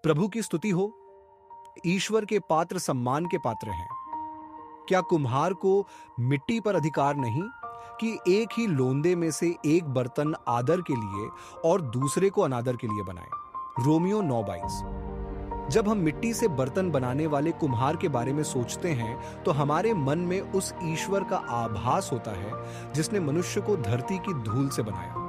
प्रभु की स्तुति हो। ईश्वर के पात्र सम्मान के पात्र हैं। क्या कुम्हार को मिट्टी पर अधिकार नहीं कि एक ही लोंदे में से एक बर्तन आदर के लिए और दूसरे को अनादर के लिए बनाए? रोमियो 9:22। जब हम मिट्टी से बर्तन बनाने वाले कुम्हार के बारे में सोचते हैं तो हमारे मन में उस ईश्वर का आभास होता है जिसने मनुष्य को धरती की धूल से बनाया।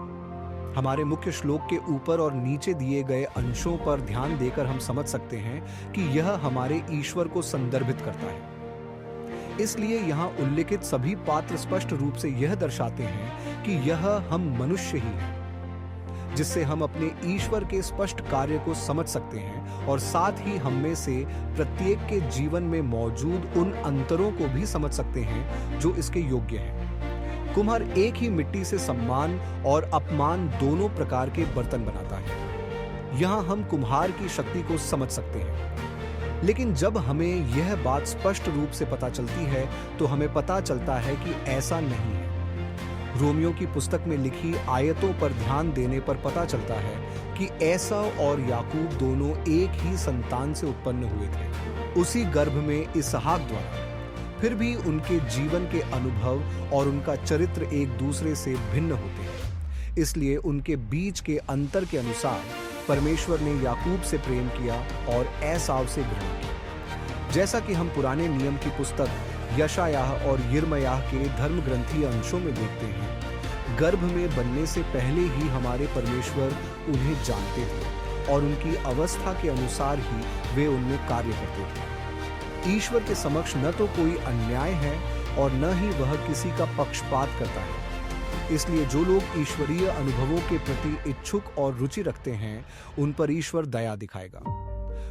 हमारे मुख्य श्लोक के ऊपर और नीचे दिए गए अंशों पर ध्यान देकर हम समझ सकते हैं कि यह हमारे ईश्वर को संदर्भित करता है। इसलिए यहाँ उल्लिखित सभी पात्र स्पष्ट रूप से यह दर्शाते हैं कि यह हम मनुष्य ही हैं, जिससे हम अपने ईश्वर के स्पष्ट कार्य को समझ सकते हैं और साथ ही हम में से प्रत्येक के जीवन में मौजूद उन अंतरों को भी समझ सकते हैं जो इसके योग्य हैं। कुम्हार एक ही मिट्टी से सम्मान और अपमान दोनों प्रकार के बर्तन बनाता है। यहाँ हम कुम्हार की शक्ति को समझ सकते हैं। लेकिन जब हमें यह बात स्पष्ट रूप से पता चलती है तो हमें पता चलता है कि ऐसा नहीं है। रोमियो की पुस्तक में लिखी आयतों पर ध्यान देने पर पता चलता है कि एसाव और याकूब दोनों एक ही संतान से उत्पन्न हुए थे, उसी गर्भ में इसहाक द्वारा। फिर भी उनके जीवन के अनुभव और उनका चरित्र एक दूसरे से भिन्न होते हैं। इसलिए उनके बीच के अंतर के अनुसार परमेश्वर ने याकूब से प्रेम किया और एसाव से घृणा की। जैसा कि हम पुराने नियम की पुस्तक यशायाह और यिर्मयाह के धर्म ग्रंथीय अंशों में देखते हैं, गर्भ में बनने से पहले ही हमारे परमेश्वर उन्हें जानते थे और उनकी अवस्था के अनुसार ही वे उनमें कार्य करते थे। ईश्वर के समक्ष न तो कोई अन्याय है और न ही वह किसी का पक्षपात करता है। इसलिए जो लोग ईश्वरीय अनुभवों के प्रति इच्छुक और रुचि रखते हैं, उन पर ईश्वर दया दिखाएगा।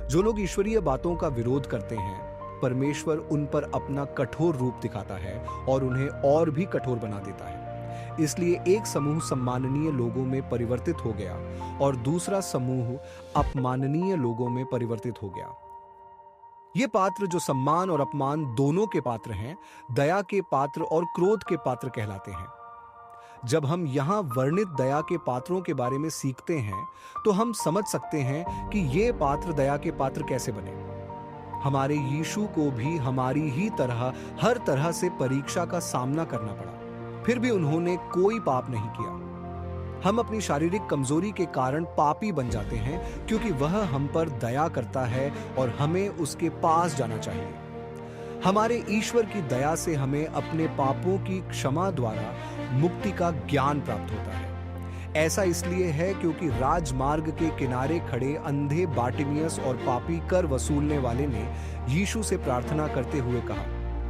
जो लोग ईश्वरीय बातों का विरोध करते हैं, परमेश्वर उन पर अपना कठोर रूप दिखाता है और उन्हें और भी कठोर बना देता है। इसलिए एक समूह सम्माननीय लोगों में परिवर्तित हो गया और दूसरा समूह अपमाननीय लोगों में परिवर्तित हो गया। ये पात्र जो सम्मान और अपमान दोनों के पात्र हैं, दया के पात्र और क्रोध के पात्र कहलाते हैं। जब हम यहाँ वर्णित दया के पात्रों के बारे में सीखते हैं तो हम समझ सकते हैं कि ये पात्र दया के पात्र कैसे बने। हमारे यीशु को भी हमारी ही तरह हर तरह से परीक्षा का सामना करना पड़ा, फिर भी उन्होंने कोई पाप नहीं किया। हम अपनी शारीरिक कमजोरी के कारण पापी बन जाते हैं क्योंकि वह हम पर दया करता है और हमें उसके पास जाना चाहिए। हमारे ईश्वर की दया से हमें अपने पापों की क्षमा द्वारा मुक्ति का ज्ञान प्राप्त होता है। ऐसा इसलिए है क्योंकि राजमार्ग के किनारे खड़े अंधे बार्टिमियस और पापी कर वसूलने वाले ने यीशु से प्रार्थना करते हुए कहा,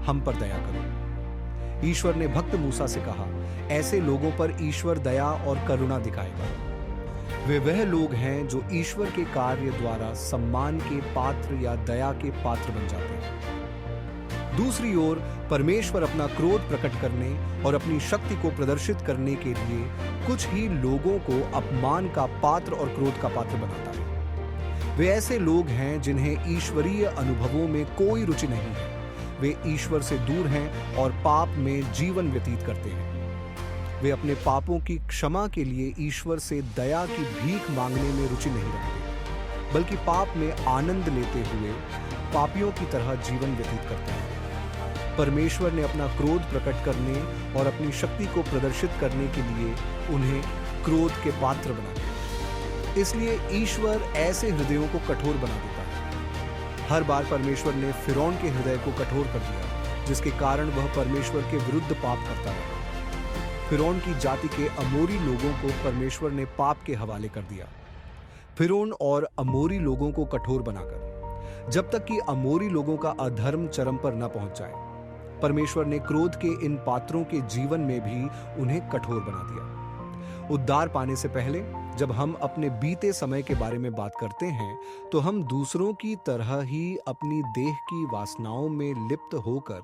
हम पर दया करो। ईश्वर ने भक्त मूसा से कहा, ऐसे लोगों पर ईश्वर दया और करुणा दिखाएगा। वे वह लोग हैं जो ईश्वर के कार्य द्वारा सम्मान के पात्र या दया के पात्र बन जाते हैं। दूसरी ओर परमेश्वर अपना क्रोध प्रकट करने और अपनी शक्ति को प्रदर्शित करने के लिए कुछ ही लोगों को अपमान का पात्र और क्रोध का पात्र बनाता है। वे ऐसे लोग हैं जिन्हें ईश्वरीय अनुभवों में कोई रुचि नहीं है। वे ईश्वर से दूर हैं और पाप में जीवन व्यतीत करते हैं। वे अपने पापों की क्षमा के लिए ईश्वर से दया की भीख मांगने में रुचि नहीं रखते, बल्कि पाप में आनंद लेते हुए पापियों की तरह जीवन व्यतीत करते हैं। परमेश्वर ने अपना क्रोध प्रकट करने और अपनी शक्ति को प्रदर्शित करने के लिए उन्हें क्रोध के पात्र बना दिया। इसलिए ईश्वर ऐसे हृदयों को कठोर बना देता है। हर बार परमेश्वर ने फिरौन के हृदय को कठोर कर दिया, जिसके कारण वह परमेश्वर के विरुद्ध पाप करता रहा। फिरौन की जाति के अमोरी लोगों को परमेश्वर ने पाप के हवाले कर दिया। फिरौन और अमोरी लोगों को कठोर बनाकर, जब तक कि अमोरी लोगों का अधर्म चरम पर न पहुंच जाए, परमेश्वर ने क्रोध के इन पात्रों के जीवन में भी उन्हें कठोर बना दिया। उद्धार पाने से पहले जब हम अपने बीते समय के बारे में बात करते हैं तो हम दूसरों की तरह ही अपनी देह की वासनाओं में लिप्त होकर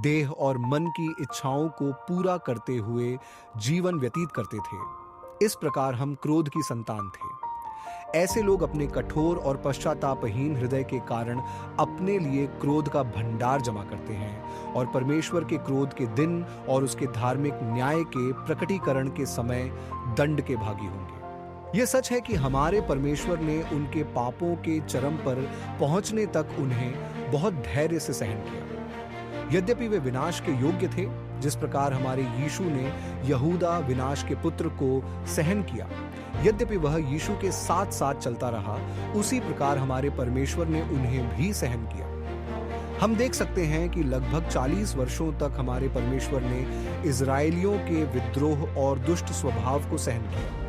देह और मन की इच्छाओं को पूरा करते हुए जीवन व्यतीत करते थे। इस प्रकार हम क्रोध की संतान थे। ऐसे लोग अपने कठोर और पश्चातापहीन हृदय के कारण अपने लिए क्रोध का भंडार जमा करते हैं और परमेश्वर के क्रोध के दिन और उसके धार्मिक न्याय के प्रकटीकरण के समय दंड के भागी होंगे। यह सच है कि हमारे परमेश्वर ने उनके पापों के चरम पर पहुंचने तक उन्हें बहुत धैर्य से सहन किया। यद्यपि वे विनाश के योग्य थे, जिस प्रकार हमारे यीशु ने यहूदा विनाश के पुत्र को सहन किया, यद्यपि वह यीशु के साथ साथ चलता रहा, उसी प्रकार हमारे परमेश्वर ने उन्हें भी सहन किया। हम देख सकते हैं कि लगभग 40 वर्षों तक हमारे परमेश्वर ने इजरायलियों के विद्रोह और दुष्ट स्वभाव को सहन किया।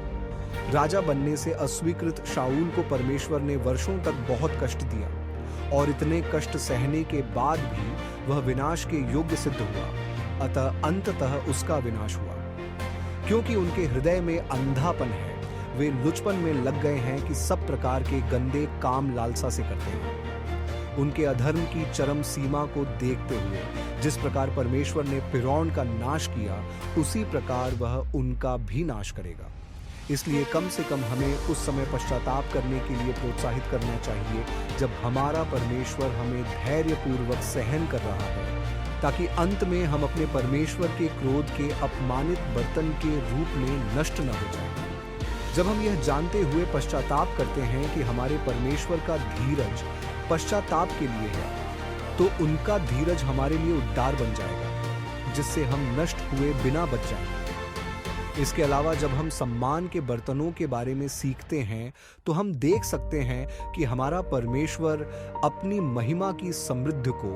राजा बनने से अस्वीकृत शाऊल को परमेश्वर ने वर्षों तक बहुत कष्ट दिया और इतने कष्ट सहने के बाद भी वह विनाश के योग्य सिद्ध हुआ। अतः अंततः उसका विनाश हुआ। क्योंकि उनके हृदय में अंधापन है, वे लुचपन में लग गए हैं कि सब प्रकार के गंदे काम लालसा से करते हैं। उनके अधर्म की चरम सीमा को देखते हुए जिस प्रकार परमेश्वर ने फिरौन का नाश किया, उसी प्रकार वह उनका भी नाश करेगा। इसलिए कम से कम हमें उस समय पश्चाताप करने के लिए प्रोत्साहित करना चाहिए जब हमारा परमेश्वर हमें धैर्यपूर्वक सहन कर रहा है, ताकि अंत में हम अपने परमेश्वर के क्रोध के अपमानित बर्तन के रूप में नष्ट न हो जाएं। जब हम यह जानते हुए पश्चाताप करते हैं कि हमारे परमेश्वर का धीरज पश्चाताप के लिए है, तो उनका धीरज हमारे लिए उद्धार बन जाएगा, जिससे हम नष्ट हुए बिना बच जाएंगे। इसके अलावा जब हम सम्मान के बर्तनों के बारे में सीखते हैं, तो हम देख सकते हैं कि हमारा परमेश्वर अपनी महिमा की समृद्धि को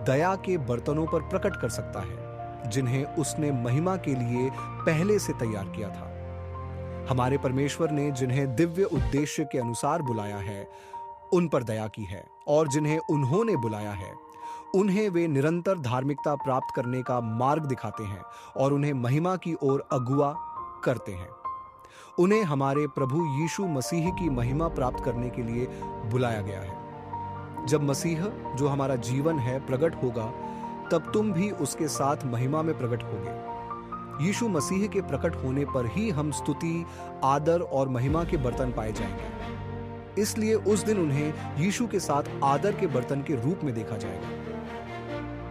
दया के बर्तनों पर प्रकट कर सकता है, जिन्हें उसने महिमा के लिए पहले से तैयार किया था। हमारे परमेश्वर ने जिन्हें दिव्य उद्देश्य के अनुसार बुलाया है, उन पर दया की है, और जिन्हें उन्होंने बुलाया है, उन्हें वे निरंतर धार्मिकता प्राप्त करने का मार्ग दिखाते हैं और उन्हें महिमा की ओर अगुवा करते हैं। उन्हें हमारे प्रभु यीशु मसीह की महिमा प्राप्त करने के लिए बुलाया गया है। जब मसीह, जो हमारा जीवन है, प्रकट होगा, तब तुम भी उसके साथ महिमा में प्रकट होगे। यीशु मसीह के प्रकट होने पर ही हम स्तुति, आदर और महिमा के बर्तन पाए जाएंगे। इसलिए उस दिन उन्हें यीशु के साथ आदर के बर्तन के रूप में देखा जाएगा।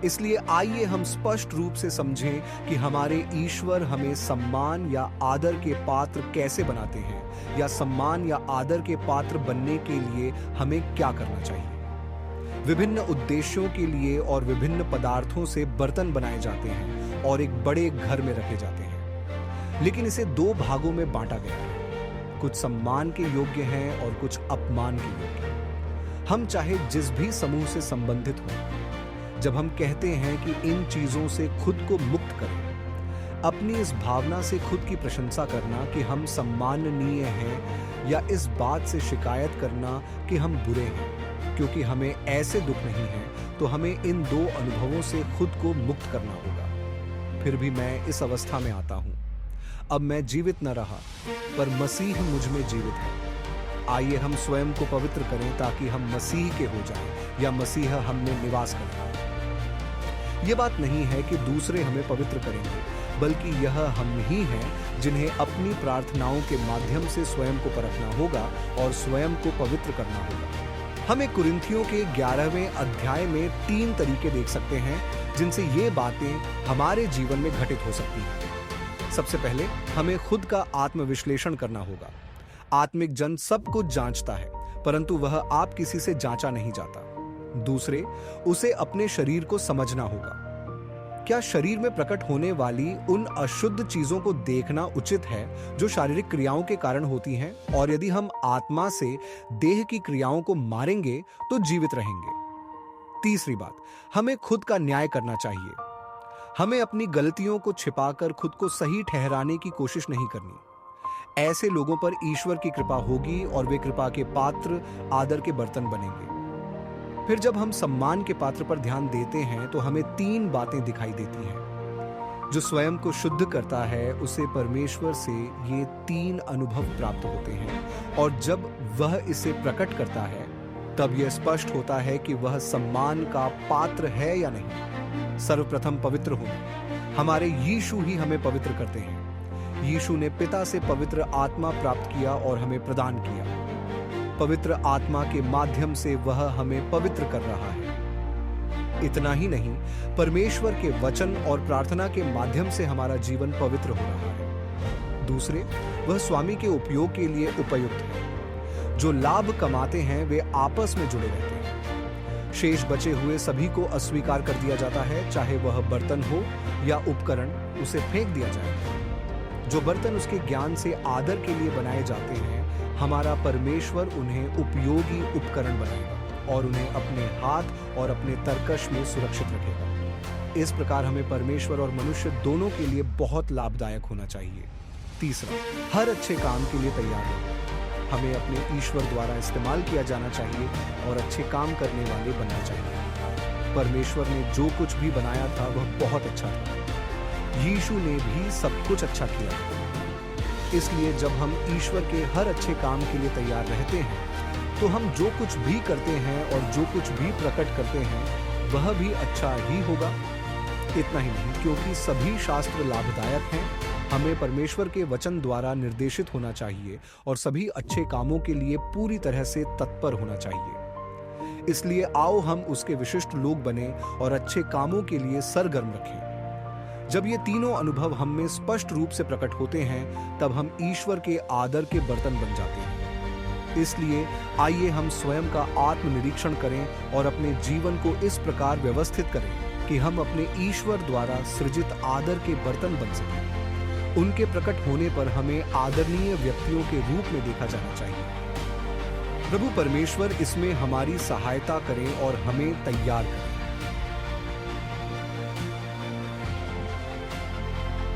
इसलिए आइए हम स्पष्ट रूप से समझें कि हमारे ईश्वर हमें सम्मान या आदर के पात्र कैसे बनाते हैं, या सम्मान या आदर के पात्र बनने के लिए हमें क्या करना चाहिए। विभिन्न उद्देश्यों के लिए और विभिन्न पदार्थों से बर्तन बनाए जाते हैं और एक बड़े घर में रखे जाते हैं, लेकिन इसे दो भागों में बांटा गया है। कुछ सम्मान के योग्य हैं और कुछ अपमान के योग्य। हम चाहे जिस भी समूह से संबंधित हों, जब हम कहते हैं कि इन चीजों से खुद को मुक्त करें, अपनी इस भावना से खुद की प्रशंसा करना कि हम सम्माननीय हैं, या इस बात से शिकायत करना कि हम बुरे हैं क्योंकि हमें ऐसे दुख नहीं है, तो हमें इन दो अनुभवों से खुद को मुक्त करना होगा। फिर भी मैं इस अवस्था में आता हूं। अब मैं जीवित न रहा, पर मसीह मुझ में जीवित है। आइए हम स्वयं को पवित्र करें ताकि हम मसीह के हो जाएं, या मसीह हम में निवास करें। यह बात नहीं है कि दूसरे हमें पवित्र करेंगे, बल्कि यह हम ही हैं जिन्हें अपनी प्रार्थनाओं के माध्यम से स्वयं को परखना होगा और स्वयं को पवित्र करना होगा। हम एक कुरिन्थियों के 11वें अध्याय में 3 तरीके देख सकते हैं जिनसे ये बातें हमारे जीवन में घटित हो सकती हैं। सबसे पहले हमें खुद का आत्मविश्लेषण करना होगा। आत्मिक जन सब कुछ जांचता है, परंतु वह आप किसी से जांचा नहीं जाता। दूसरे, उसे अपने शरीर को समझना होगा। क्या शरीर में प्रकट होने वाली उन अशुद्ध चीजों को देखना उचित है जो शारीरिक क्रियाओं के कारण होती हैं? और यदि हम आत्मा से देह की क्रियाओं को मारेंगे तो जीवित रहेंगे। तीसरी बात, हमें खुद का न्याय करना चाहिए। हमें अपनी गलतियों को छिपाकर खुद को सही ठहराने की कोशिश नहीं करनी। ऐसे लोगों पर ईश्वर की कृपा होगी और वे कृपा के पात्र, आदर के बर्तन बनेंगे। फिर जब हम सम्मान के पात्र पर ध्यान देते हैं तो हमें 3 बातें दिखाई देती हैं। जो स्वयं को शुद्ध करता है, उसे परमेश्वर से ये 3 अनुभव प्राप्त होते हैं, और जब वह इसे प्रकट करता है, तब यह स्पष्ट होता है कि वह सम्मान का पात्र है या नहीं। सर्वप्रथम पवित्र होना। हमारे यीशु ही हमें पवित्र करते हैं। यीशु ने पिता से पवित्र आत्मा प्राप्त किया और हमें प्रदान किया। पवित्र आत्मा के माध्यम से वह हमें पवित्र कर रहा है। इतना ही नहीं, परमेश्वर के वचन और प्रार्थना के माध्यम से हमारा जीवन पवित्र हो रहा है। दूसरे, वह स्वामी के उपयोग के लिए उपयुक्त है। जो लाभ कमाते हैं वे आपस में जुड़े रहते हैं। शेष बचे हुए सभी को अस्वीकार कर दिया जाता है, चाहे वह बर्तन हो या उपकरण, उसे फेंक दिया जाए। जो बर्तन उसके ज्ञान से आदर के लिए बनाए जाते हैं, हमारा परमेश्वर उन्हें उपयोगी उपकरण बनाएगा और उन्हें अपने हाथ और अपने तरकश में सुरक्षित रखेगा। इस प्रकार हमें परमेश्वर और मनुष्य दोनों के लिए बहुत लाभदायक होना चाहिए। तीसरा, हर अच्छे काम के लिए तैयार हो। हमें अपने ईश्वर द्वारा इस्तेमाल किया जाना चाहिए और अच्छे काम करने वाले बनना चाहिए। परमेश्वर ने जो कुछ भी बनाया था वह बहुत अच्छा था। यीशु ने भी सब कुछ अच्छा किया। इसलिए जब हम ईश्वर के हर अच्छे काम के लिए तैयार रहते हैं, तो हम जो कुछ भी करते हैं और जो कुछ भी प्रकट करते हैं वह भी अच्छा ही होगा। इतना ही नहीं, क्योंकि सभी शास्त्र लाभदायक हैं, हमें परमेश्वर के वचन द्वारा निर्देशित होना चाहिए और सभी अच्छे कामों के लिए पूरी तरह से तत्पर होना चाहिए। इसलिए आओ हम उसके विशिष्ट लोग बने और अच्छे कामों के लिए सरगर्म रखें। जब ये तीनों अनुभव हम में स्पष्ट रूप से प्रकट होते हैं, तब हम ईश्वर के आदर के बर्तन बन जाते हैं। इसलिए आइए हम स्वयं का आत्मनिरीक्षण करें और अपने जीवन को इस प्रकार व्यवस्थित करें कि हम अपने ईश्वर द्वारा सृजित आदर के बर्तन बन सकें। उनके प्रकट होने पर हमें आदरणीय व्यक्तियों के रूप में देखा जाना चाहिए। प्रभु परमेश्वर इसमें हमारी सहायता करें और हमें तैयार करें।